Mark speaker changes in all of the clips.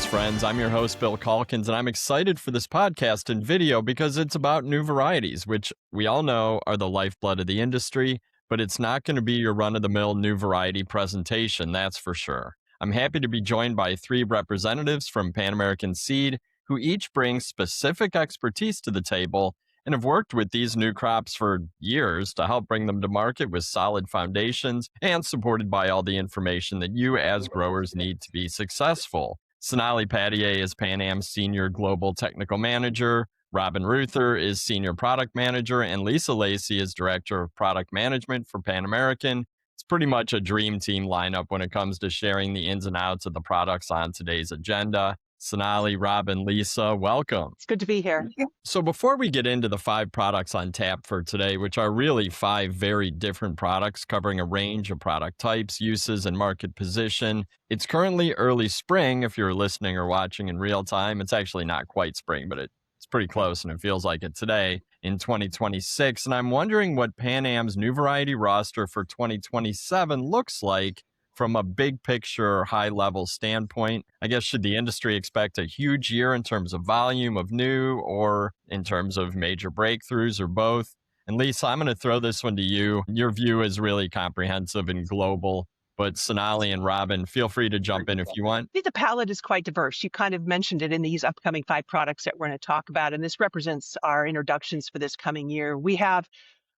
Speaker 1: best friends. I'm your host, Bill Calkins, and I'm excited for this podcast and video because it's about new varieties, which we all know are the lifeblood of the industry, but it's not going to be your run-of-the-mill new variety presentation, that's for sure. I'm happy to be joined by three representatives from PanAmerican Seed who each bring specific expertise to the table and have worked with these new crops for years to help bring them to market with solid foundations and supported by all the information that you as growers need to be successful. Sonali Padhye is PanAm's Senior Global Technical Manager, Robin Ruether is Senior Product Manager, and Lacy is Director of Product Management for PanAmerican. It's pretty much a dream team lineup when it comes to sharing the ins and outs of the products on today's agenda. Sonali, Robin, Lisa, welcome.
Speaker 2: It's good to be here.
Speaker 1: So before we get into the 5 products on tap for today, which are really 5 very different products covering a range of product types, uses, and market position, it's currently early spring if you're listening or watching in real time. It's actually not quite spring, but it's pretty close, and it feels like it today in 2026. And I'm wondering what PanAm's new variety roster for 2027 looks like from a big picture, high level standpoint. I guess, should the industry expect a huge year in terms of volume of new or in terms of major breakthroughs or both? And Lisa, I'm going to throw this one to you. Your view is really comprehensive and global, but Sonali and Robin, feel free to jump in if you want.
Speaker 2: I think the palette is quite diverse. You kind of mentioned it in these upcoming 5 products that we're going to talk about, and this represents our introductions for this coming year. We have,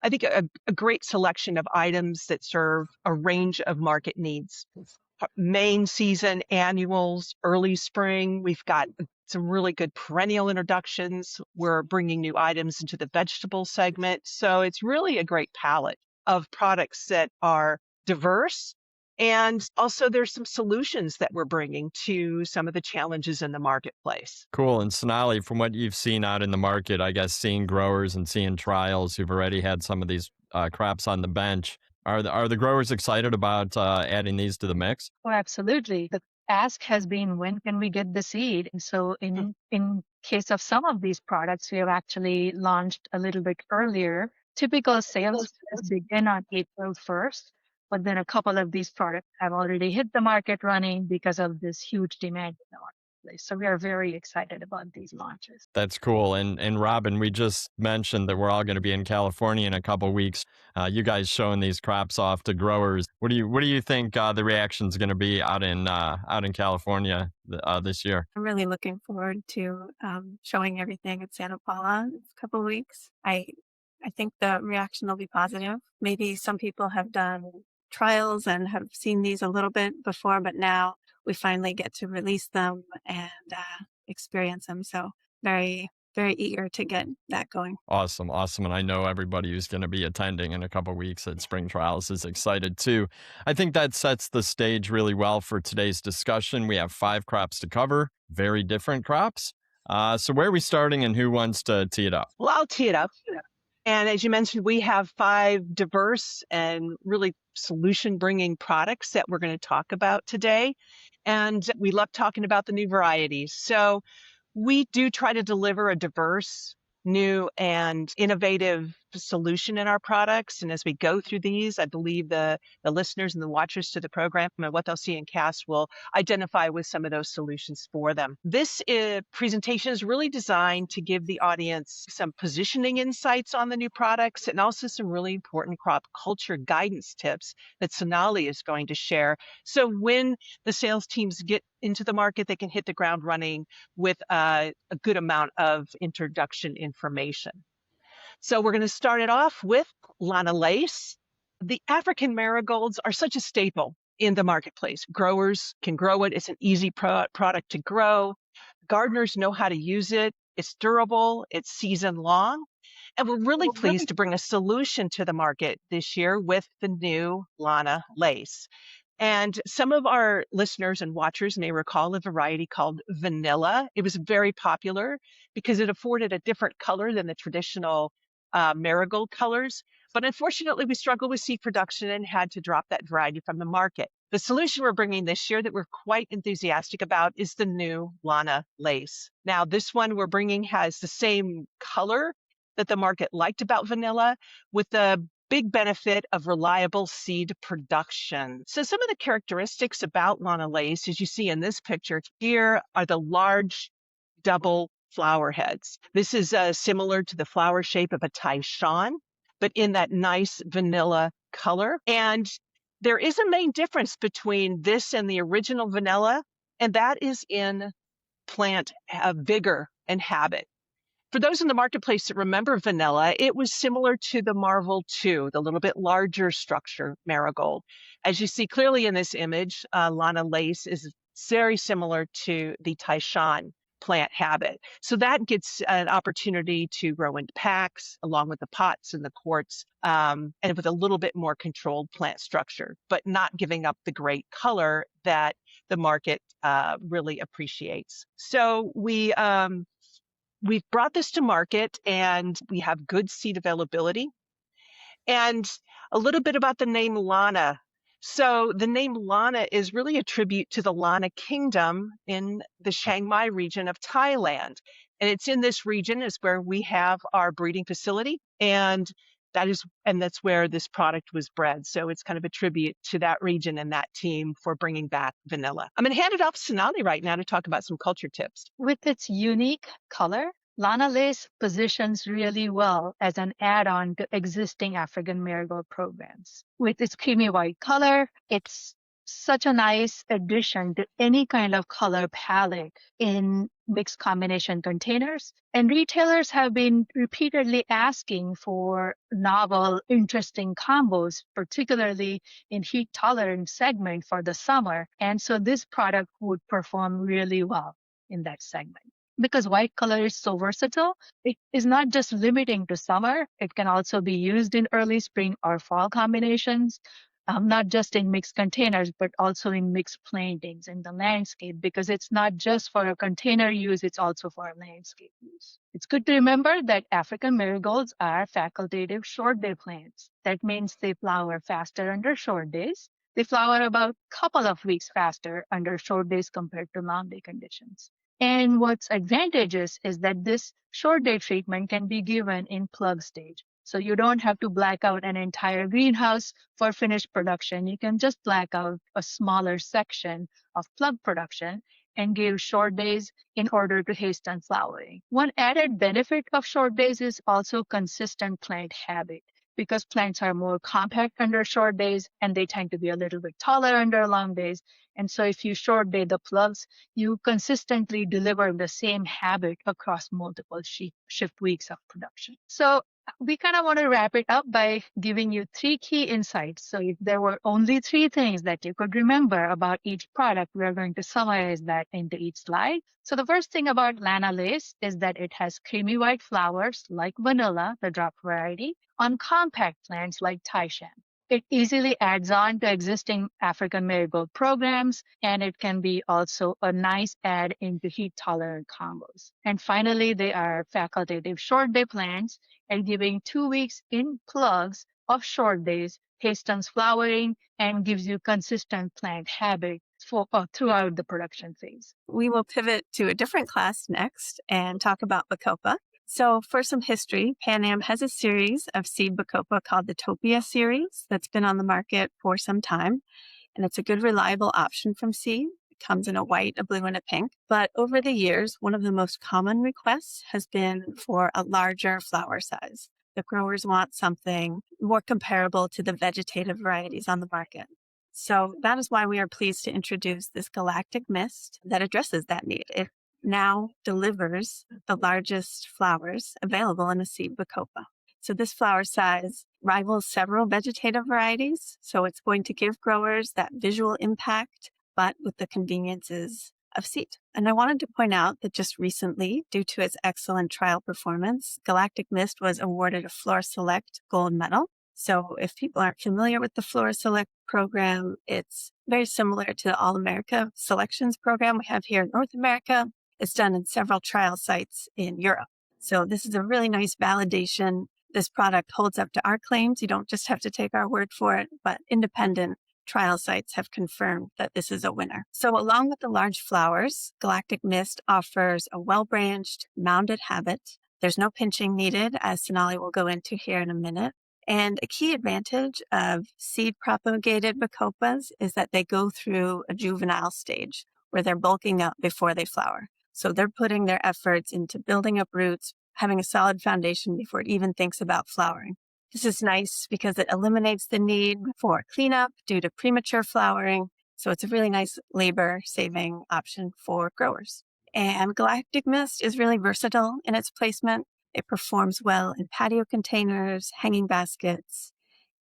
Speaker 2: I think, a great selection of items that serve a range of market needs. Main season, annuals, early spring. We've got some really good perennial introductions. We're bringing new items into the vegetable segment. So it's really a great palette of products that are diverse. And also there's some solutions that we're bringing to some of the challenges in the marketplace.
Speaker 1: Cool. And Sonali, from what you've seen out in the market, I guess seeing growers and seeing trials who've already had some of these crops on the bench, are the growers excited about adding these to the mix?
Speaker 3: Oh, absolutely. The ask has been, when can we get the seed? And so in case of some of these products, we have actually launched a little bit earlier. Typical sales begin on April 1st. But then a couple of these products have already hit the market running because of this huge demand in the marketplace. So we are very excited about these launches.
Speaker 1: That's cool. And Robin, we just mentioned that we're all going to be in California in a couple of weeks. You guys showing these crops off to growers. What do you think the reaction is going to be out in California this year?
Speaker 4: I'm really looking forward to showing everything at Santa Paula in a couple of weeks. I think the reaction will be positive. Maybe some people have done trials and have seen these a little bit before, but now we finally get to release them and experience them. So very, very eager to get that going.
Speaker 1: Awesome. And I know everybody who's going to be attending in a couple of weeks at Spring Trials is excited too. I think that sets the stage really well for today's discussion. We have 5 crops to cover, very different crops. So where are we starting and who wants to tee it up?
Speaker 2: Well, I'll tee it up. And as you mentioned, we have 5 diverse and really solution-bringing products that we're going to talk about today. And we love talking about the new varieties. So we do try to deliver a diverse, new, and innovative solution in our products. And as we go through these, I believe the listeners and the watchers to the program and what they'll see in CAST will identify with some of those solutions for them. This presentation is really designed to give the audience some positioning insights on the new products and also some really important crop culture guidance tips that Sonali is going to share. So when the sales teams get into the market, they can hit the ground running with a good amount of introduction information. So we're going to start it off with Lanna lace. The African marigolds are such a staple in the marketplace. Growers can grow it. It's an easy product to grow. Gardeners know how to use it. It's durable. It's season long. And we're really pleased to bring a solution to the market this year with the new Lanna lace. And some of our listeners and watchers may recall a variety called vanilla. It was very popular because it afforded a different color than the traditional marigold colors. But unfortunately, we struggled with seed production and had to drop that variety from the market. The solution we're bringing this year that we're quite enthusiastic about is the new Lanna lace. Now, this one we're bringing has the same color that the market liked about vanilla, with the big benefit of reliable seed production. So some of the characteristics about Lanna Lace, as you see in this picture, here are the large double flower heads. This is similar to the flower shape of a Taishan, but in that nice vanilla color. And there is a main difference between this and the original vanilla, and that is in plant vigor and habit. For those in the marketplace that remember vanilla, it was similar to the Marvel 2, the little bit larger structure Marigold. As you see clearly in this image, Lanna Lace is very similar to the Taishan plant habit. So that gets an opportunity to grow in packs along with the pots and the quartz, and with a little bit more controlled plant structure, but not giving up the great color that the market really appreciates. So we've brought this to market and we have good seed availability. And a little bit about the name Lanna. So the name Lanna is really a tribute to the Lanna Kingdom in the Chiang Mai region of Thailand. And it's in this region is where we have our breeding facility. And that's where this product was bred. So it's kind of a tribute to that region and that team for bringing back vanilla. I'm going to hand it off to Sonali right now to talk about some culture tips.
Speaker 3: With its unique color, Lanna Lace positions really well as an add-on to existing African marigold programs. With its creamy white color, it's such a nice addition to any kind of color palette in mixed combination containers. And retailers have been repeatedly asking for novel, interesting combos, particularly in heat tolerant segment for the summer. And so this product would perform really well in that segment. Because white color is so versatile, it is not just limiting to summer. It can also be used in early spring or fall combinations, not just in mixed containers, but also in mixed plantings in the landscape, because it's not just for a container use, it's also for a landscape use. It's good to remember that African marigolds are facultative short day plants. That means they flower faster under short days. They flower about a couple of weeks faster under short days compared to long day conditions. And what's advantageous is that this short day treatment can be given in plug stage. So you don't have to black out an entire greenhouse for finished production. You can just black out a smaller section of plug production and give short days in order to hasten flowering. One added benefit of short days is also consistent plant habit, because plants are more compact under short days and they tend to be a little bit taller under long days. And so if you short day the plugs, you consistently deliver the same habit across multiple shift weeks of production. So we kind of want to wrap it up by giving you 3 key insights. So if there were only 3 things that you could remember about each product, we're going to summarize that into each slide. So the first thing about Lanna Lace is that it has creamy white flowers like vanilla, the drop variety, on compact plants like Taishan. It easily adds on to existing African marigold programs, and it can be also a nice add into heat-tolerant combos. And finally, they are facultative short day plants, and giving 2 weeks in plugs of short days hastens flowering and gives you consistent plant habit throughout the production phase.
Speaker 4: We will pivot to a different class next and talk about Bacopa. So for some history, PanAm has a series of seed Bacopa called the Topia series that's been on the market for some time. And it's a good, reliable option from seed. It comes in a white, a blue, and a pink. But over the years, one of the most common requests has been for a larger flower size. The growers want something more comparable to the vegetative varieties on the market. So that is why we are pleased to introduce this Galactic mist that addresses that need. It now delivers the largest flowers available in a seed Bacopa. So this flower size rivals several vegetative varieties. So it's going to give growers that visual impact, but with the conveniences of seed. And I wanted to point out that just recently, due to its excellent trial performance, Galactic Mist was awarded a Flora Select Gold Medal. So if people aren't familiar with the Flora Select program, it's very similar to the All America Selections program we have here in North America. It's done in several trial sites in Europe. So this is a really nice validation. This product holds up to our claims. You don't just have to take our word for it, but independent trial sites have confirmed that this is a winner. So along with the large flowers, Galactic Mist offers a well-branched, mounded habit. There's no pinching needed, as Sonali will go into here in a minute. And a key advantage of seed propagated Bacopas is that they go through a juvenile stage where they're bulking up before they flower. So they're putting their efforts into building up roots, having a solid foundation before it even thinks about flowering. This is nice because it eliminates the need for cleanup due to premature flowering. So it's a really nice labor-saving option for growers. And Galactic Mist is really versatile in its placement. It performs well in patio containers, hanging baskets,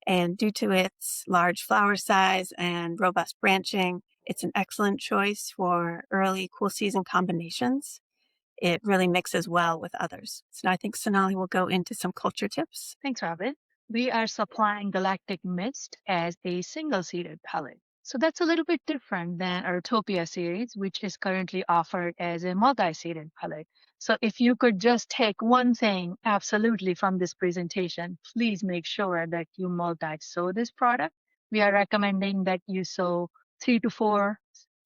Speaker 4: and due to its large flower size and robust branching, it's an excellent choice for early cool season combinations. It really mixes well with others. So now I think Sonali will go into some culture tips.
Speaker 3: Thanks, Robin. We are supplying Galactic Mist as a single-seeded pellet. So that's a little bit different than our Topia series, which is currently offered as a multi-seeded pellet. So if you could just take one thing absolutely from this presentation, please make sure that you multi-sow this product. We are recommending that you sow 3 to 4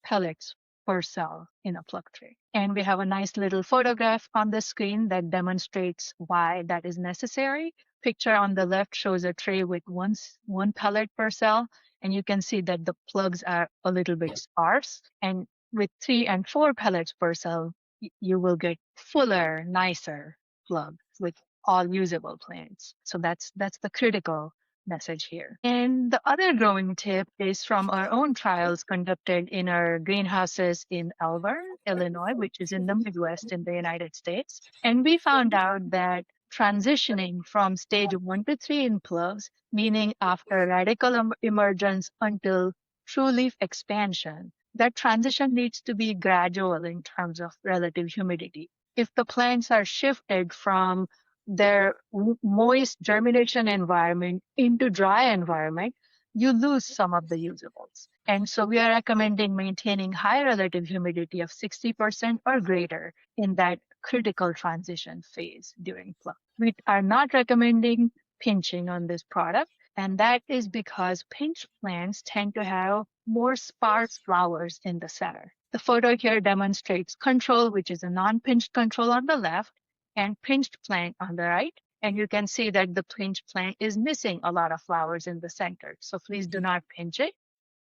Speaker 3: pellets per cell in a plug tray. And we have a nice little photograph on the screen that demonstrates why that is necessary. Picture on the left shows a tray with one pellet per cell, and you can see that the plugs are a little bit sparse. And with 3 and 4 pellets per cell, you will get fuller, nicer plug with all usable plants. So that's the critical message here. And the other growing tip is from our own trials conducted in our greenhouses in Elburn, Illinois, which is in the Midwest in the United States. And we found out that transitioning from stage 1 to 3 in plugs, meaning after radical emergence until true leaf expansion, that transition needs to be gradual in terms of relative humidity. If the plants are shifted from their moist germination environment into dry environment, you lose some of the usables. And so we are recommending maintaining high relative humidity of 60% or greater in that critical transition phase during pluck. We are not recommending pinching on this product, and that is because pinch plants tend to have more sparse flowers in the center. The photo here demonstrates control, which is a non-pinched control on the left, and pinched plant on the right. And you can see that the pinched plant is missing a lot of flowers in the center. So please do not pinch it.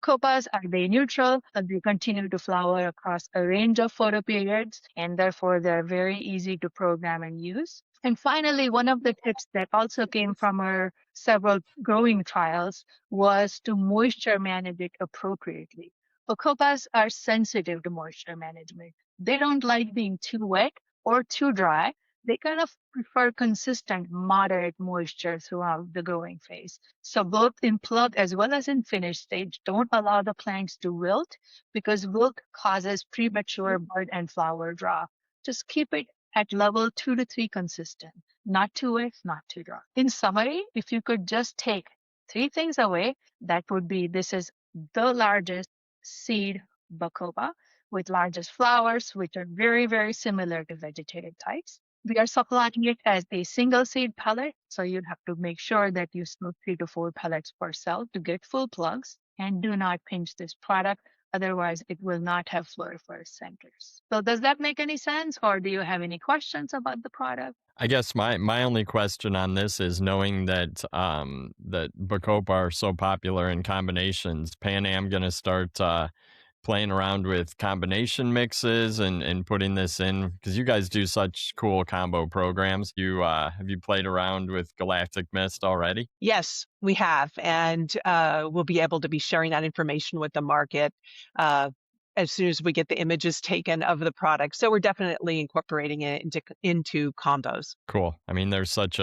Speaker 3: Copas are day neutral, but they continue to flower across a range of photo periods, and therefore they're very easy to program and use. And finally, one of the tips that also came from our several growing trials was to moisture manage it appropriately. Copas are sensitive to moisture management. They don't like being too wet or too dry. They kind of prefer consistent, moderate moisture throughout the growing phase. So both in plug as well as in finished stage, don't allow the plants to wilt because wilt causes premature bud and flower drop. Just keep it at level 2 to 3 consistent, not too wet, not too dry. In summary, if you could just take 3 things away, that would be this is the largest seed Bacopa with largest flowers, which are very, very similar to vegetative types. We are supplying it as a single seed pellet, so you'd have to make sure that you sow 3 to 4 pellets per cell to get full plugs, and do not pinch this product. Otherwise, it will not have floriferous centers. So does that make any sense, or do you have any questions about the product?
Speaker 1: I guess my only question on this is knowing that that Bacopa are so popular in combinations, PanAm going to start playing around with combination mixes and putting this in, because you guys do such cool combo programs. You have you played around with Galactic Mist already?
Speaker 2: Yes, we have, and we'll be able to be sharing that information with the market as soon as we get the images taken of the product. So we're definitely incorporating it into combos.
Speaker 1: Cool. I mean, that's such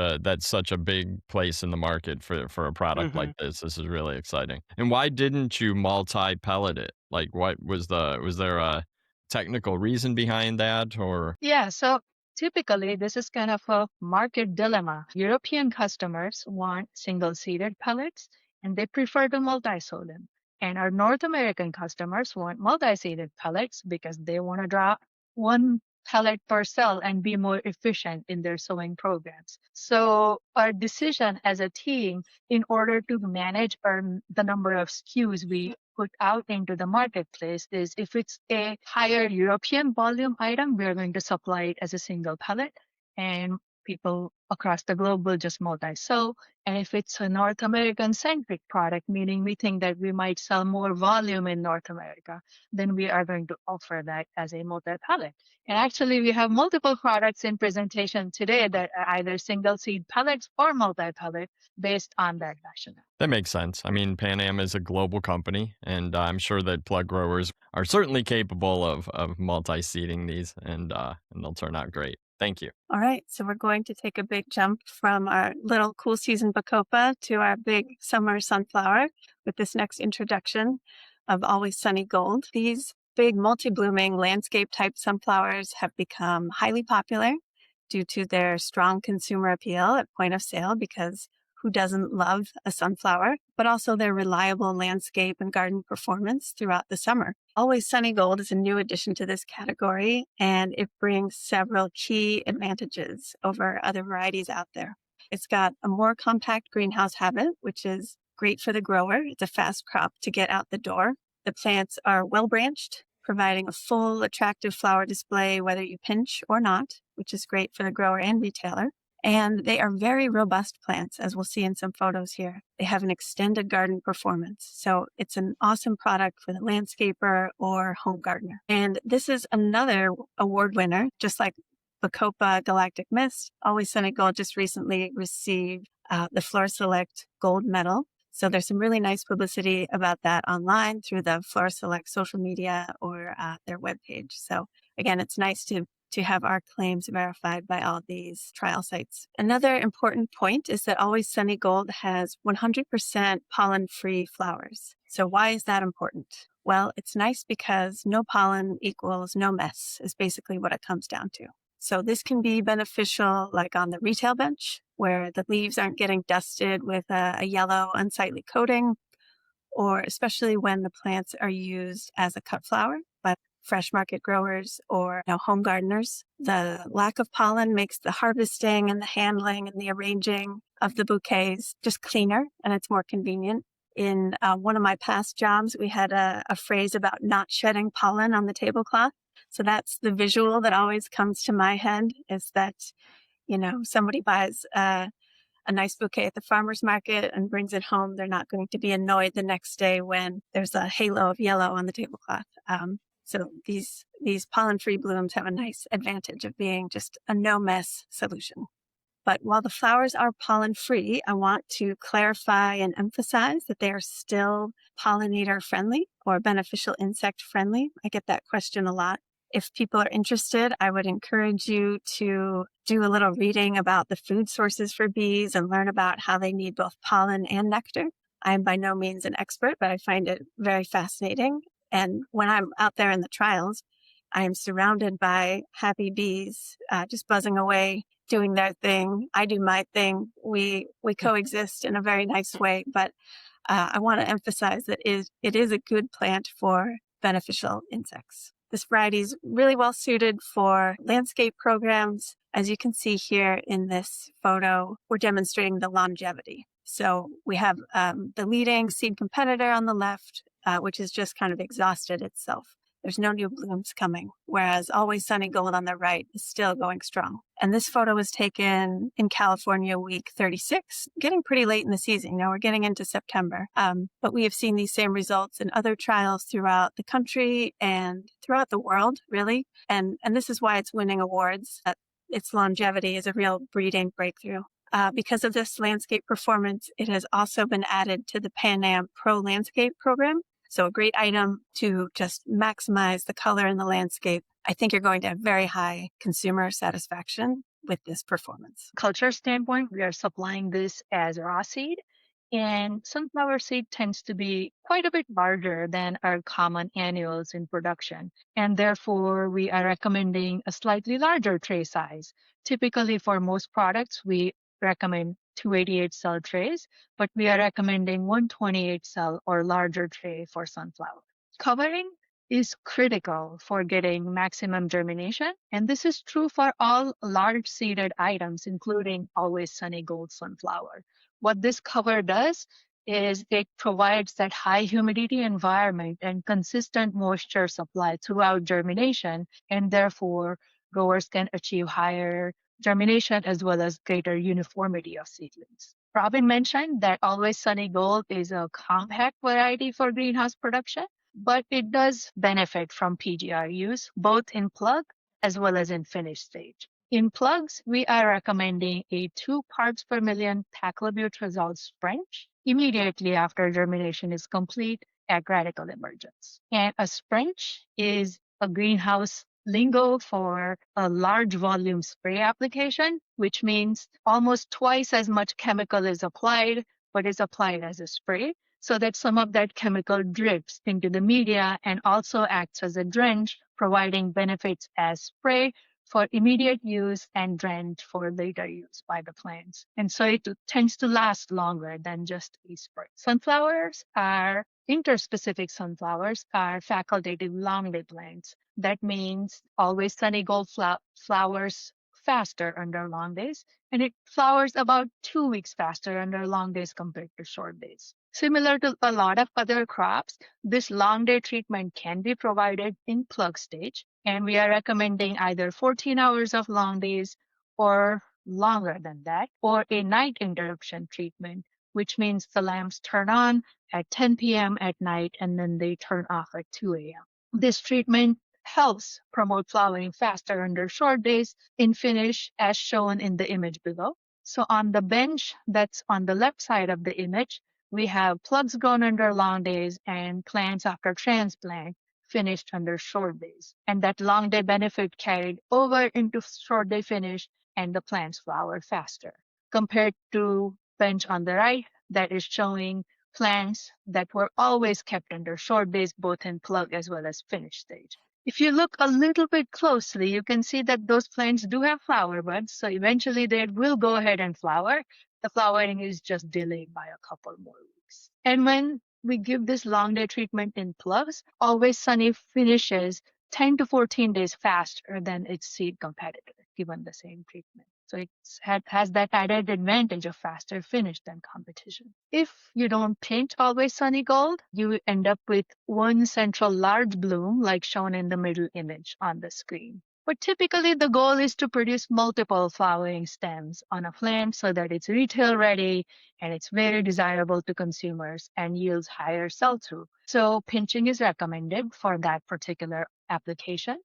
Speaker 1: a big place in the market for a product like this. This is really exciting. And why didn't you multi-pellet it? Like, what was there a technical reason behind that, or?
Speaker 3: Yeah, so typically this is kind of a market dilemma. European customers want single-seeded pellets and they prefer to multi-sow them. And our North American customers want multi-seeded pellets because they want to draw one pellet per cell and be more efficient in their sowing programs. So our decision as a team, in order to manage the number of SKUs we put out into the marketplace, is if it's a higher European volume item, we're going to supply it as a single pellet. And people across the globe will just multi-sow. And if it's a North American centric product, meaning we think that we might sell more volume in North America, then we are going to offer that as a multi-pellet. And actually, we have multiple products in presentation today that are either single seed pellets or multi-pellet based on that rationale.
Speaker 1: That makes sense. I mean, PanAm is a global company, and I'm sure that plug growers are certainly capable of multi-seeding these, and they'll turn out great. Thank you.
Speaker 4: All right, so we're going to take a big jump from our little cool season Bacopa to our big summer sunflower with this next introduction of Always Sunny Gold. These big multi-blooming landscape type sunflowers have become highly popular due to their strong consumer appeal at point of sale, because who doesn't love a sunflower, but also their reliable landscape and garden performance throughout the summer. Always Sunny Gold is a new addition to this category, and it brings several key advantages over other varieties out there. It's got a more compact greenhouse habit, which is great for the grower. It's a fast crop to get out the door. The plants are well branched, providing a full, attractive flower display, whether you pinch or not, which is great for the grower and retailer. And they are very robust plants, as we'll see in some photos here. They have an extended garden performance. So it's an awesome product for the landscaper or home gardener. And this is another award winner, just like Bacopa Galactic Mist. Always Sunny Gold just recently received the Flora Select Gold Medal. So there's some really nice publicity about that online through the Flora Select social media or their webpage. So again, it's nice to have our claims verified by all these trial sites. Another important point is that Always Sunny Gold has 100% pollen-free flowers. So why is that important? Well, it's nice because no pollen equals no mess is basically what it comes down to. So this can be beneficial like on the retail bench, where the leaves aren't getting dusted with a yellow unsightly coating, or especially when the plants are used as a cut flower by fresh market growers or home gardeners. The lack of pollen makes the harvesting and the handling and the arranging of the bouquets just cleaner, and it's more convenient. In one of my past jobs, we had a phrase about not shedding pollen on the tablecloth. So that's the visual that always comes to my head, is that, somebody buys a nice bouquet at the farmer's market and brings it home. They're not going to be annoyed the next day when there's a halo of yellow on the tablecloth. So these pollen-free blooms have a nice advantage of being just a no-mess solution. But while the flowers are pollen-free, I want to clarify and emphasize that they are still pollinator-friendly or beneficial insect-friendly. I get that question a lot. If people are interested, I would encourage you to do a little reading about the food sources for bees and learn about how they need both pollen and nectar. I'm by no means an expert, but I find it very fascinating. And when I'm out there in the trials, I am surrounded by happy bees, just buzzing away, doing their thing. I do my thing. We coexist in a very nice way. But I want to emphasize that it is a good plant for beneficial insects. This variety is really well suited for landscape programs. As you can see here in this photo, we're demonstrating the longevity. So we have the leading seed competitor on the left, which has just kind of exhausted itself. There's no new blooms coming, whereas Always Sunny Gold on the right is still going strong. And this photo was taken in California week 36, getting pretty late in the season. We're getting into September. But we have seen these same results in other trials throughout the country and throughout the world, really. And this is why it's winning awards. Its longevity is a real breeding breakthrough. Because of this landscape performance, it has also been added to the PanAm Pro Landscape program. So a great item to just maximize the color in the landscape. I think you're going to have very high consumer satisfaction with this performance.
Speaker 3: Culture standpoint, we are supplying this as raw seed, and sunflower seed tends to be quite a bit larger than our common annuals in production. And therefore, we are recommending a slightly larger tray size. Typically, for most products, we recommend 288 cell trays, but we are recommending 128 cell or larger tray for sunflower. Covering is critical for getting maximum germination, and this is true for all large seeded items, including Always Sunny Gold sunflower. What this cover does is it provides that high humidity environment and consistent moisture supply throughout germination, and therefore growers can achieve higher germination as well as greater uniformity of seedlings. Robin mentioned that Always Sunny Gold is a compact variety for greenhouse production, but it does benefit from PGR use both in plug as well as in finished stage. In plugs, we are recommending a 2 parts per million paclobutrazole sprench immediately after germination is complete at radical emergence. And a sprench is a greenhouse lingo for a large volume spray application, which means almost twice as much chemical is applied, but is applied as a spray, so that some of that chemical drips into the media and also acts as a drench, providing benefits as spray for immediate use and drench for later use by the plants. And so it tends to last longer than just a spray. Interspecific sunflowers are facultative long day plants. That means Always Sunny Gold flowers faster under long days, and it flowers about 2 weeks faster under long days compared to short days. Similar to a lot of other crops, this long day treatment can be provided in plug stage, and we are recommending either 14 hours of long days or longer than that, or a night interruption treatment, which means the lamps turn on at 10 p.m. at night and then they turn off at 2 a.m. This treatment helps promote flowering faster under short days in finish as shown in the image below. So on the bench that's on the left side of the image, we have plugs grown under long days and plants after transplant finished under short days. And that long day benefit carried over into short day finish and the plants flower faster. Compared to bench on the right that is showing plants that were always kept under short days, both in plug as well as finished stage. If you look a little bit closely, you can see that those plants do have flower buds, so eventually they will go ahead and flower. The flowering is just delayed by a couple more weeks. And when we give this long day treatment in plugs, Always Sunny finishes 10 to 14 days faster than its seed competitor, given the same treatment. So it has that added advantage of faster finish than competition. If you don't pinch Always Sunny Gold, you end up with one central large bloom like shown in the middle image on the screen. But typically the goal is to produce multiple flowering stems on a plant so that it's retail ready and it's very desirable to consumers and yields higher sell-through. So pinching is recommended for that particular application.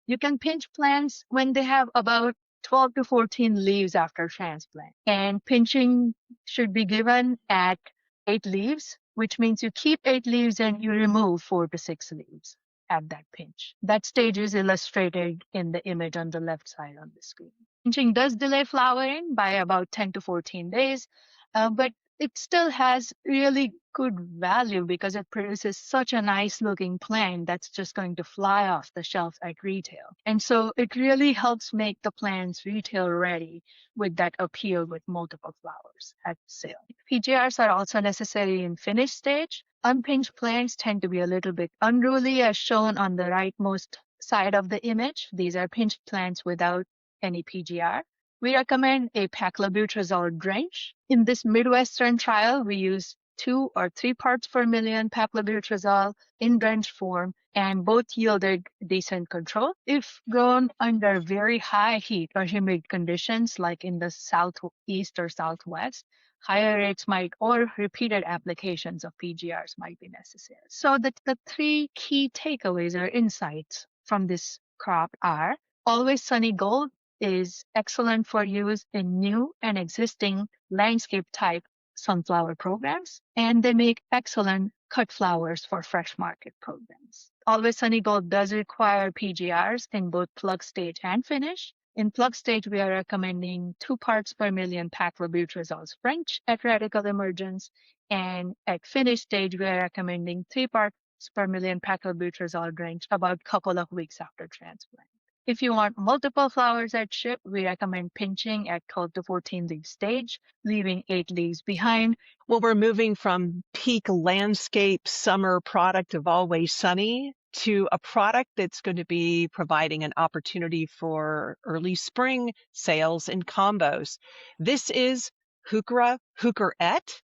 Speaker 3: You can pinch plants when they have about 12 to 14 leaves after transplant. And pinching should be given at 8 leaves, which means you keep 8 leaves and you remove 4 to 6 leaves at that pinch. That stage is illustrated in the image on the left side on the screen. Pinching does delay flowering by about 10 to 14 days, but it still has really good value because it produces such a nice looking plant that's just going to fly off the shelf at retail. And so it really helps make the plants retail ready with that appeal with multiple flowers at sale. PGRs are also necessary in finished stage. Unpinched plants tend to be a little bit unruly as shown on the rightmost side of the image. These are pinched plants without any PGR. We recommend a paclobutrazole drench. In this Midwestern trial, we use 2 or 3 parts per million paclobutrazole in drench form, and both yielded decent control. If grown under very high heat or humid conditions, like in the southeast or southwest, higher rates or repeated applications of PGRs might be necessary. So the 3 key takeaways or insights from this crop are: Always Sunny Gold is excellent for use in new and existing landscape type sunflower programs, and they make excellent cut flowers for fresh market programs. Always Sunny Gold does require PGRs in both plug stage and finish. In plug stage, we are recommending 2 parts per million paclobutrazole sprench at radical emergence, and at finish stage, we are recommending 3 parts per million paclobutrazole drench about a couple of weeks after transplant. If you want multiple flowers at ship, we recommend pinching at 12 to 14 leaf stage, leaving 8 leaves behind.
Speaker 2: Well, we're moving from peak landscape summer product of Always Sunny to a product that's going to be providing an opportunity for early spring sales in combos. This is Heucherette.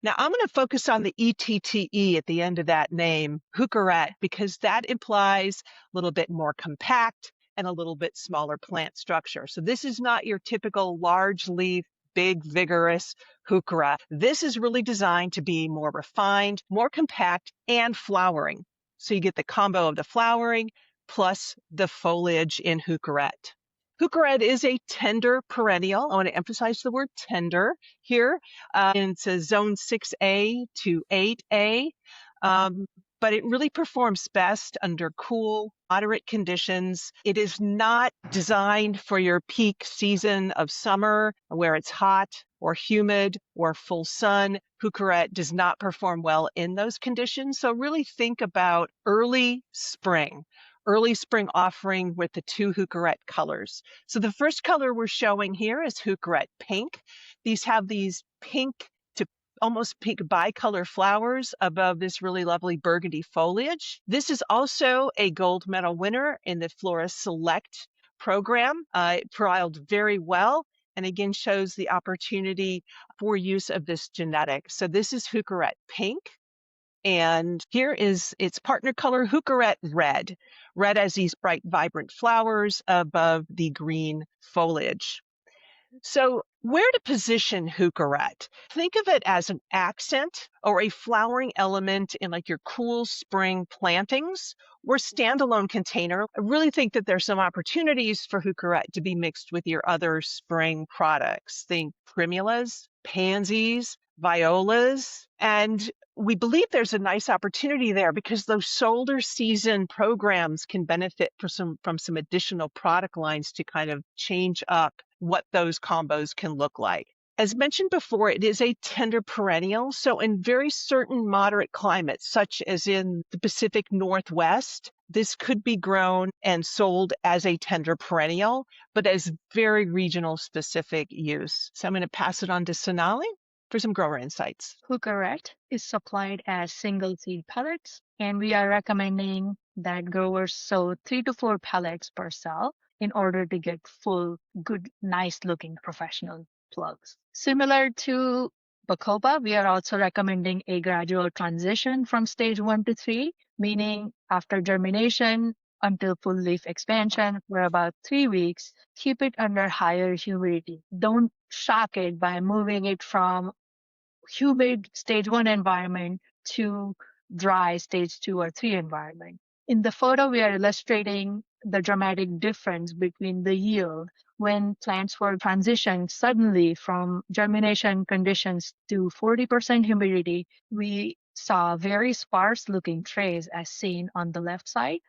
Speaker 2: Now, I'm going to focus on the ETTE at the end of that name, Heucherette, because that implies a little bit more compact, and a little bit smaller plant structure. So this is not your typical large leaf, big, vigorous Heuchera. This is really designed to be more refined, more compact, and flowering. So you get the combo of the flowering plus the foliage in Heucherette. Heucherette is a tender perennial. I want to emphasize the word tender here. It's a zone 6A to 8A. But it really performs best under cool, moderate conditions. It is not designed for your peak season of summer where it's hot or humid or full sun. Heucherette does not perform well in those conditions. So really think about early spring offering with the two Heucherette colors. So the first color we're showing here is Heucherette Pink. These have these pink to almost pink bicolor flowers above this really lovely burgundy foliage. This is also a gold medal winner in the Florist Select program. It trialed very well and again shows the opportunity for use of this genetic. So this is Heucherette Pink. And here is its partner color, Heucherette Red. Red has these bright, vibrant flowers above the green foliage. So where to position Heucherette? Think of it as an accent or a flowering element in like your cool spring plantings or standalone container. I really think that there's some opportunities for Heucherette to be mixed with your other spring products. Think primulas, pansies, violas, and we believe there's a nice opportunity there because those shoulder season programs can benefit from some additional product lines to kind of change up what those combos can look like. As mentioned before, it is a tender perennial. So in very certain moderate climates, such as in the Pacific Northwest, this could be grown and sold as a tender perennial, but as very regional specific use. So I'm going to pass it on to Sonali for some grower insights.
Speaker 3: Heucherette is supplied as single seed pellets, and we are recommending that growers sow 3 to 4 pellets per cell in order to get full, good, nice looking professional plugs. Similar to Bacopa, we are also recommending a gradual transition from stage 1 to 3, meaning after germination until full leaf expansion for about 3 weeks, keep it under higher humidity. Don't shock it by moving it from humid stage 1 environment to dry stage 2 or 3 environment. In the photo, we are illustrating the dramatic difference between the yield when plants were transitioned suddenly from germination conditions to 40% humidity. We saw very sparse looking trays as seen on the left side.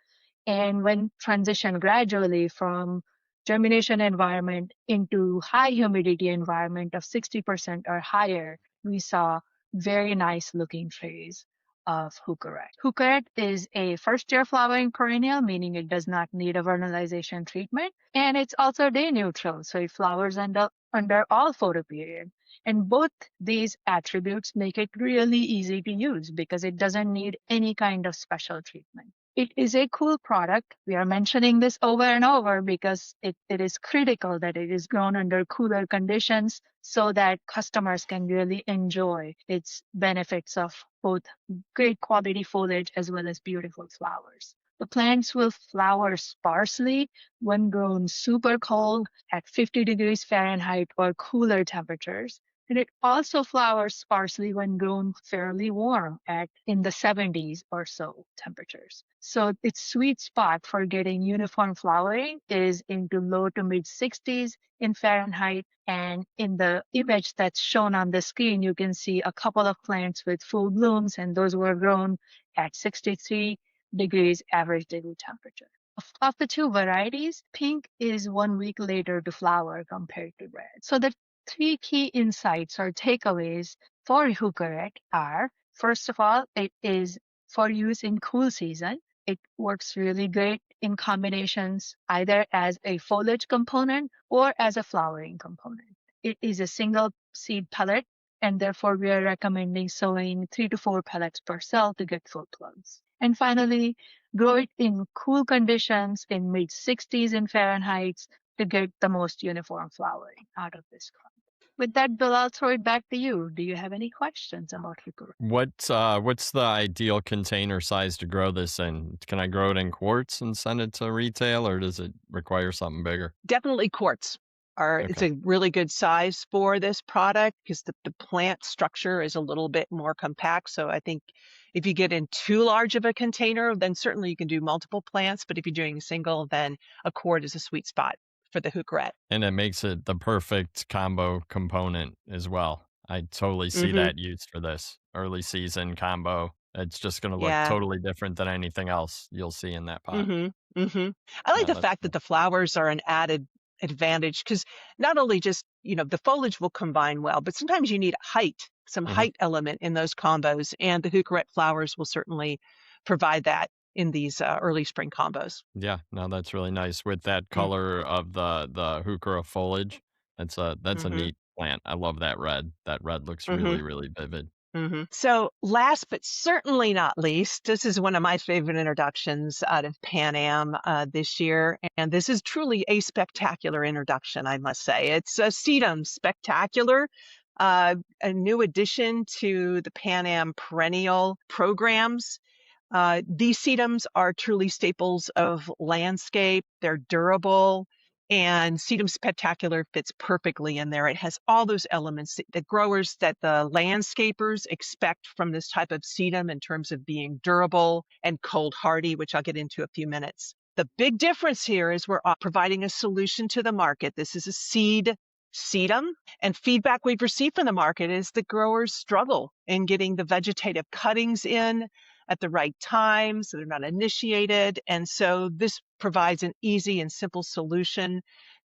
Speaker 3: And when transitioned gradually from germination environment into high humidity environment of 60% or higher, we saw very nice looking trays of Heucherette. Heucherette is a first-year flowering perennial, meaning it does not need a vernalization treatment. And it's also day neutral, so it flowers under all photoperiod. And both these attributes make it really easy to use because it doesn't need any kind of special treatment. It is a cool product. We are mentioning this over and over because it is critical that it is grown under cooler conditions so that customers can really enjoy its benefits of both great quality foliage as well as beautiful flowers. The plants will flower sparsely when grown super cold at 50 degrees Fahrenheit or cooler temperatures. And it also flowers sparsely when grown fairly warm in the 70s or so temperatures. So its sweet spot for getting uniform flowering is into low to mid 60s in Fahrenheit. And in the image that's shown on the screen, you can see a couple of plants with full blooms, and those were grown at 63 degrees average daily temperature. Of the two varieties, pink is 1 week later to flower compared to red. So the 3 key insights or takeaways for Heucherette are, first of all, it is for use in cool season. It works really great in combinations, either as a foliage component or as a flowering component. It is a single seed pellet, and therefore we are recommending sowing 3 to 4 pellets per cell to get full plugs. And finally, grow it in cool conditions in mid 60s in Fahrenheit to get the most uniform flowering out of this crop. With that, Bill, I'll throw it back to you. Do you have any questions about Heuchera?
Speaker 1: What's the ideal container size to grow this in? Can I grow it in quarts and send it to retail, or does it require something bigger?
Speaker 2: Definitely quartz it's
Speaker 1: Okay.
Speaker 2: a really good size for this product because the plant structure is a little bit more compact. So I think if you get in too large of a container, then certainly you can do multiple plants. But if you're doing a single, then a quart is a sweet spot for the Heucherette.
Speaker 1: And it makes it the perfect combo component as well. I totally see
Speaker 2: Mm-hmm.
Speaker 1: that used for this early season combo. It's just going to look
Speaker 2: Yeah.
Speaker 1: totally different than anything else you'll see in that pot.
Speaker 2: Mm-hmm. Mm-hmm. I like
Speaker 1: No,
Speaker 2: the
Speaker 1: that's
Speaker 2: fact that
Speaker 1: cool.
Speaker 2: the flowers are an added advantage because not only just, the foliage will combine well, but sometimes you need some
Speaker 1: Mhm.
Speaker 2: height element in those combos. And the Heucherette flowers will certainly provide that in these early spring combos.
Speaker 1: Yeah, no, that's really nice with that
Speaker 2: Mm,
Speaker 1: color of the heuchera foliage. That's a
Speaker 2: Mm-hmm.
Speaker 1: neat plant. I love that red. That red looks
Speaker 2: Mm-hmm.
Speaker 1: really, really vivid.
Speaker 2: Mm-hmm. So last but certainly not least, this is one of my favorite introductions out of PanAm this year. And this is truly a spectacular introduction, I must say. It's a Sedum Spectacular, a new addition to the PanAm perennial programs. These sedums are truly staples of landscape. They're durable, and Sedum Spectacular fits perfectly in there. It has all those elements that growers, that the landscapers expect from this type of sedum in terms of being durable and cold hardy, which I'll get into a few minutes. The big difference here is we're providing a solution to the market. This is a seed sedum, and feedback we've received from the market is that growers struggle in getting the vegetative cuttings in at the right time, so they're not initiated. And so this provides an easy and simple solution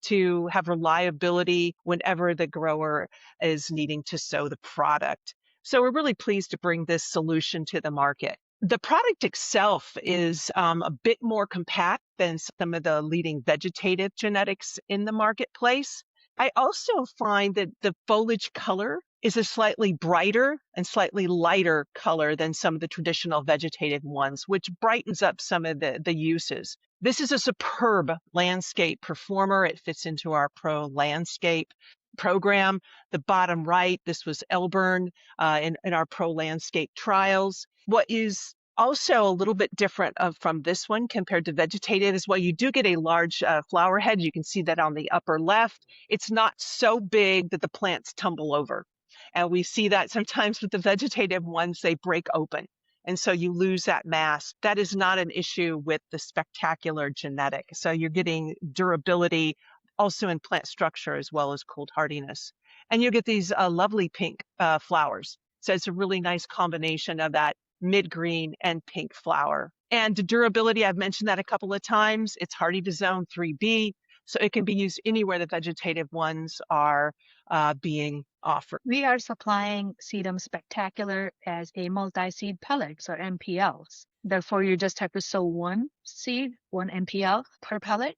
Speaker 2: to have reliability whenever the grower is needing to sow the product. So we're really pleased to bring this solution to the market. The product itself is a bit more compact than some of the leading vegetative genetics in the marketplace. I also find that the foliage color is a slightly brighter and slightly lighter color than some of the traditional vegetative ones, which brightens up some of the uses. This is a superb landscape performer. It fits into our pro landscape program. The bottom right, this was Elburn in our pro landscape trials. What is also a little bit different from this one compared to vegetative is while you do get a large flower head, you can see that on the upper left, it's not so big that the plants tumble over. And we see that sometimes with the vegetative ones, they break open. And so you lose that mass. That is not an issue with the spectacular genetic. So you're getting durability also in plant structure as well as cold hardiness. And you get these lovely pink flowers. So it's a really nice combination of that mid-green and pink flower. And the durability, I've mentioned that a couple of times. It's hardy to zone 3B, so it can be used anywhere the vegetative ones are being offered.
Speaker 3: We are supplying Sedum Spectacular as a multi-seed pellets or MPLs. Therefore, you just have to sow one seed, one MPL per pellet,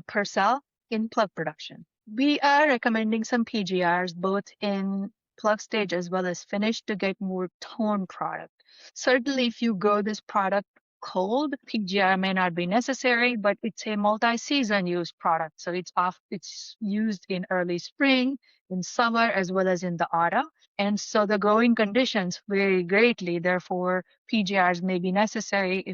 Speaker 3: per cell in plug production. We are recommending some PGRs both in plug stage as well as finished to get more tone product. Certainly, if you grow this product cold, PGR may not be necessary, but it's a multi-season use product. So it's used in early spring, in summer, as well as in the autumn. And so the growing conditions vary greatly. Therefore, PGRs may be necessary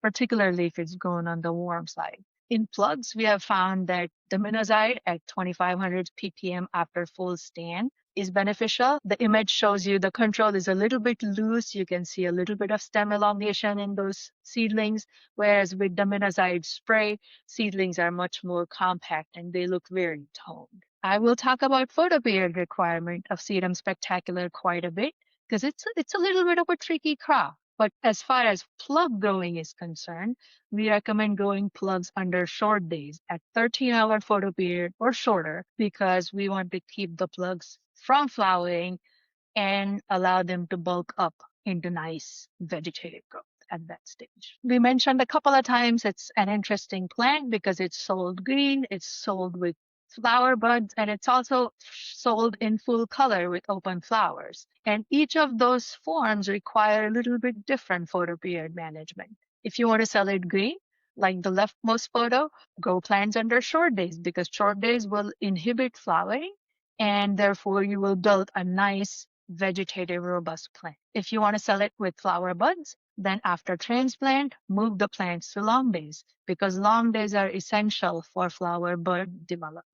Speaker 3: particularly if it's grown on the warm side. In plugs, we have found that diminazide at 2500 ppm after full stand is beneficial. The image shows you the control is a little bit loose. You can see a little bit of stem elongation in those seedlings, whereas with diminazide spray, seedlings are much more compact and they look very toned. I will talk about photoperiod requirement of Sedum Spectacular quite a bit because it's a little bit of a tricky crop. But as far as plug growing is concerned, we recommend growing plugs under short days at 13-hour photoperiod or shorter because we want to keep the plugs from flowering and allow them to bulk up into nice vegetative growth at that stage. We mentioned a couple of times it's an interesting plant because it's sold green, it's sold with flower buds, and it's also sold in full color with open flowers. And each of those forms require a little bit different photoperiod management. If you want to sell it green, like the leftmost photo, grow plants under short days because short days will inhibit flowering and therefore you will build a nice vegetative robust plant. If you want to sell it with flower buds, then after transplant, move the plants to long days because long days are essential for flower bud development.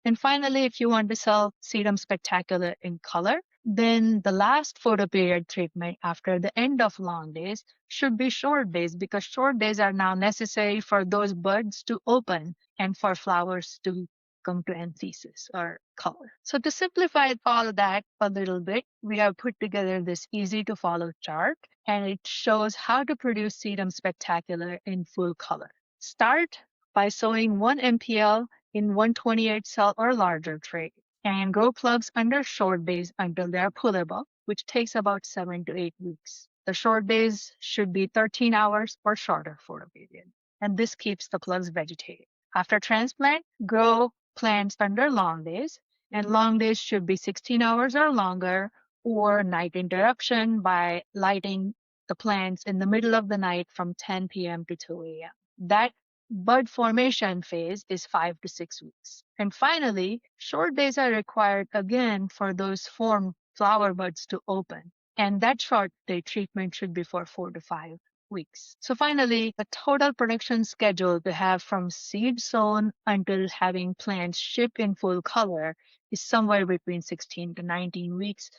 Speaker 3: And finally, if you want to sell Sedum Spectacular in color, then the last photo period treatment after the end of long days should be short days because short days are now necessary for those buds to open and for flowers to come to anthesis or color. So to simplify all that a little bit, we have put together this easy to follow chart and it shows how to produce Sedum Spectacular in full color. Start by sowing 1 MPL in 128 cell or larger tray and grow plugs under short days until they are pullable, which takes about 7 to 8 weeks. The short days should be 13 hours or shorter photo period, and this keeps the plugs vegetative. After transplant, grow plants under long days, and long days should be 16 hours or longer, or night interruption by lighting the plants in the middle of the night from 10 p.m. to 2 a.m. That bud formation phase is 5 to 6 weeks. And finally, short days are required again for those formed flower buds to open. And that short day treatment should be for 4 to 5 weeks. So finally, a total production schedule to have from seed sown until having plants ship in full color is somewhere between 16 to 19 weeks.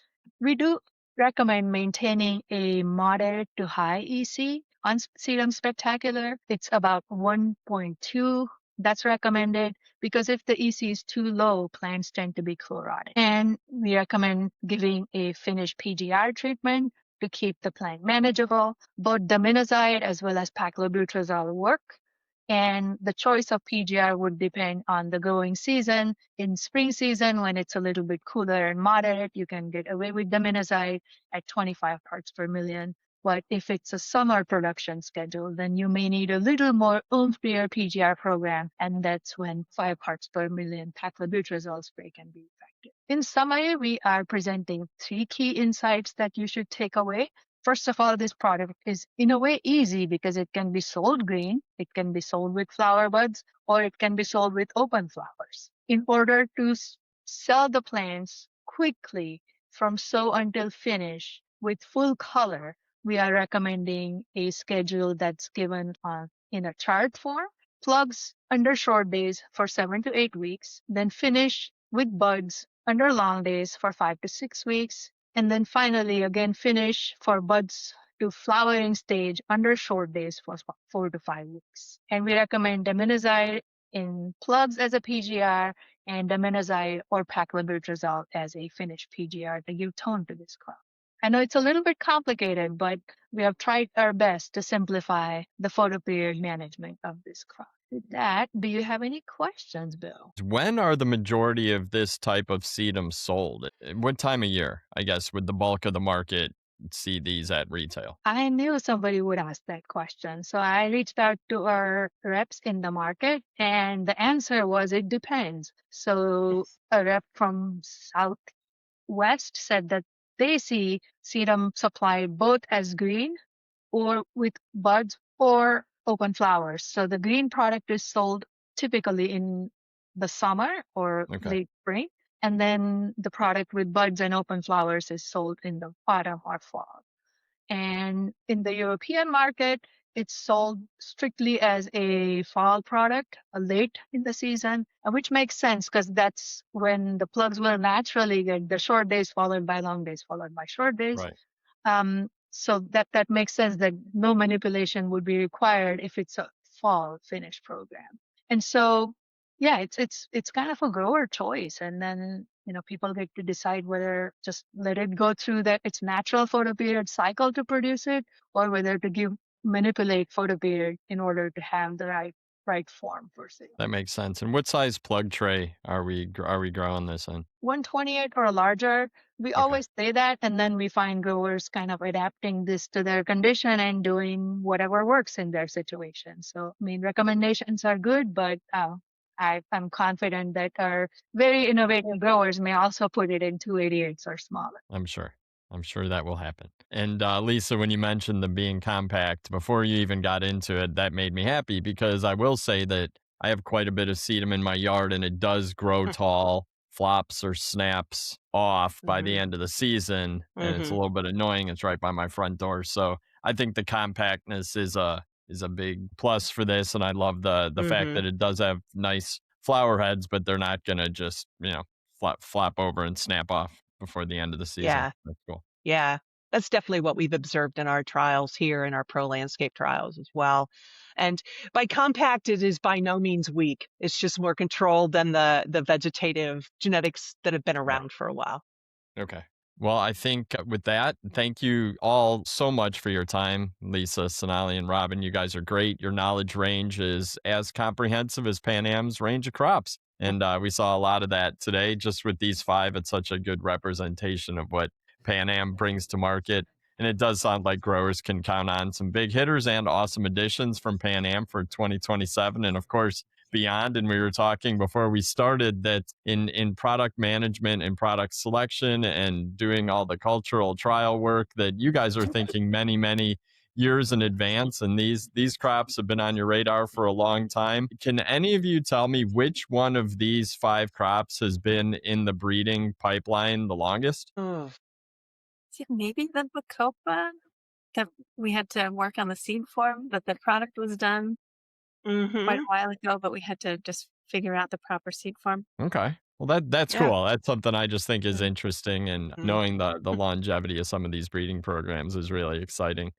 Speaker 3: We do recommend maintaining a moderate to high EC on Sedum Spectacular. It's about 1.2. That's recommended because if the EC is too low, plants tend to be chlorotic. And we recommend giving a finished PGR treatment to keep the plant manageable. Both diminazide as well as paclobutrazol work. And the choice of PGR would depend on the growing season. In spring season, when it's a little bit cooler and moderate, you can get away with diminazide at 25 parts per million. But if it's a summer production schedule, then you may need a little more oomph to your PGR program, and that's when 5 parts per million paclobutrazol spray can be effective. In summary, we are presenting 3 key insights that you should take away. First of all, this product is in a way easy because it can be sold green, it can be sold with flower buds, or it can be sold with open flowers. In order to sell the plants quickly from sow until finish with full color, we are recommending a schedule that's given in a chart form. Plugs under short days for 7 to 8 weeks, then finish with buds under long days for 5 to 6 weeks, and then finally again finish for buds to flowering stage under short days for 4 to 5 weeks. And we recommend diminazide in plugs as a PGR and diminazide or paclobutrazol as a finished PGR to give tone to this crop. I know it's a little bit complicated, but we have tried our best to simplify the photo period management of this crop. With that, do you have any questions, Bill?
Speaker 1: When are the majority of this type of sedum sold? What time of year, I guess, would the bulk of the market see these at retail?
Speaker 3: I knew somebody would ask that question. So I reached out to our reps in the market, and the answer was it depends. So a rep from Southwest said that they see sedum supplied both as green or with buds or open flowers. So the green product is sold typically in the summer or late spring. And then the product with buds and open flowers is sold in the autumn or fall. And in the European market, it's sold strictly as a fall product, late in the season, which makes sense because that's when the plugs will naturally get the short days followed by long days followed by short days.
Speaker 1: Right.
Speaker 3: So that makes sense that no manipulation would be required if it's a fall finish program. And so, yeah, it's kind of a grower choice. And then, people get to decide whether just let it go through its natural photoperiod cycle to produce it, or whether to manipulate photoperiod in order to have the right form for sale.
Speaker 1: That makes sense. And what size plug tray are we growing this in?
Speaker 3: 128 or larger. We always say that, and then we find growers kind of adapting this to their condition and doing whatever works in their situation. So, recommendations are good, but I'm confident that our very innovative growers may also put it in 288s or smaller.
Speaker 1: I'm sure that will happen. And Lisa, when you mentioned them being compact, before you even got into it, that made me happy because I will say that I have quite a bit of sedum in my yard and it does grow tall flops or snaps off by the
Speaker 2: Mhm.
Speaker 1: end of the season, and it's a
Speaker 2: Mhm.
Speaker 1: little bit annoying. It's right by my front door. So I think the compactness is a big plus for this, and I love the fact
Speaker 2: Mhm.
Speaker 1: that it does have nice flower heads, but they're not gonna just, flop over and snap off before the end of the season.
Speaker 2: Yeah.
Speaker 1: That's cool.
Speaker 2: Yeah. That's definitely what we've observed in our trials here in our pro landscape trials as well. And by compact, it is by no means weak. It's just more controlled than the vegetative genetics that have been
Speaker 1: Right.
Speaker 2: around for a while.
Speaker 1: Okay. Well, I think with that, thank you all so much for your time, Lisa, Sonali, and Robin. You guys are great. Your knowledge range is as comprehensive as PanAm's range of crops. And we saw a lot of that today just with these five. It's such a good representation of what PanAm brings to market. And it does sound like growers can count on some big hitters and awesome additions from PanAm for 2027. And of course, beyond. And we were talking before we started that in product management and product selection and doing all the cultural trial work, that you guys are thinking many years in advance, and these crops have been on your radar for a long time. Can any of you tell me which one of these five crops has been in the breeding pipeline the longest?
Speaker 2: Mm.
Speaker 4: See, maybe the Bacopa that we had to work on the seed form, but the product was done quite a
Speaker 2: Mhm.
Speaker 4: while ago, but we had to just figure out the proper seed form.
Speaker 1: Okay. Well, that's
Speaker 2: Yeah.
Speaker 1: cool. That's something I just think is
Speaker 2: Mm.
Speaker 1: interesting, and
Speaker 2: Mm.
Speaker 1: knowing the longevity of some of these breeding programs is really exciting.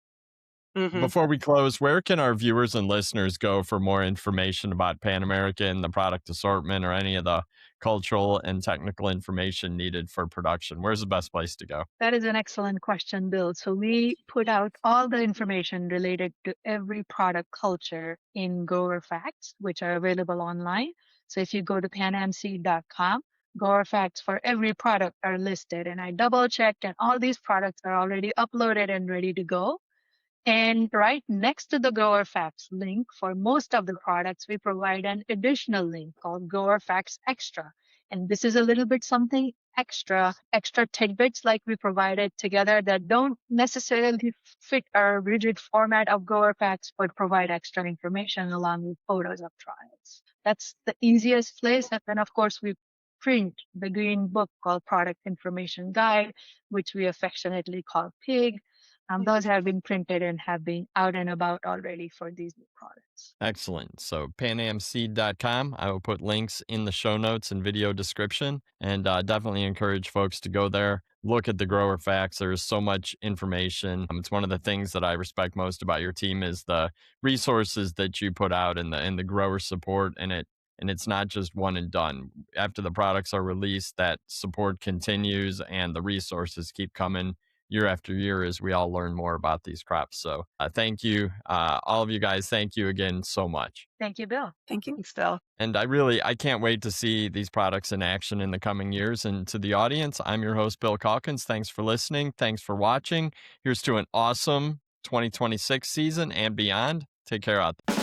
Speaker 2: Mhm.
Speaker 1: Before we close, where can our viewers and listeners go for more information about Pan American, the product assortment, or any of the cultural and technical information needed for production? Where's the best place to go?
Speaker 3: That is an excellent question, Bill. So we put out all the information related to every product culture in Grower Facts, which are available online. So if you go to panamseed.com, Grower Facts for every product are listed. And I double checked, and all these products are already uploaded and ready to go. And right next to the Grower Facts link for most of the products, we provide an additional link called Grower Facts Extra. And this is a little bit something extra tidbits like we provided together that don't necessarily fit our rigid format of Grower Facts, but provide extra information along with photos of trials. That's the easiest place. And then, of course, we print the green book called Product Information Guide, which we affectionately call PIG. Those have been printed and have been out and about already for these new products.
Speaker 1: Excellent. So panamseed.com. I will put links in the show notes and video description, and definitely encourage folks to go there, look at the grower facts. There's so much information. It's one of the things that I respect most about your team is the resources that you put out and the grower support, and it's not just one and done. After the products are released, that support continues and the resources keep coming year after year as we all learn more about these crops. So thank you, all of you guys. Thank you again so much.
Speaker 3: Thank you, Bill.
Speaker 4: Thank you.
Speaker 2: Thanks, Bill.
Speaker 1: And I can't wait to see these products in action in the coming years. And to the audience, I'm your host, Bill Calkins. Thanks for listening. Thanks for watching. Here's to an awesome 2026 season and beyond. Take care out there.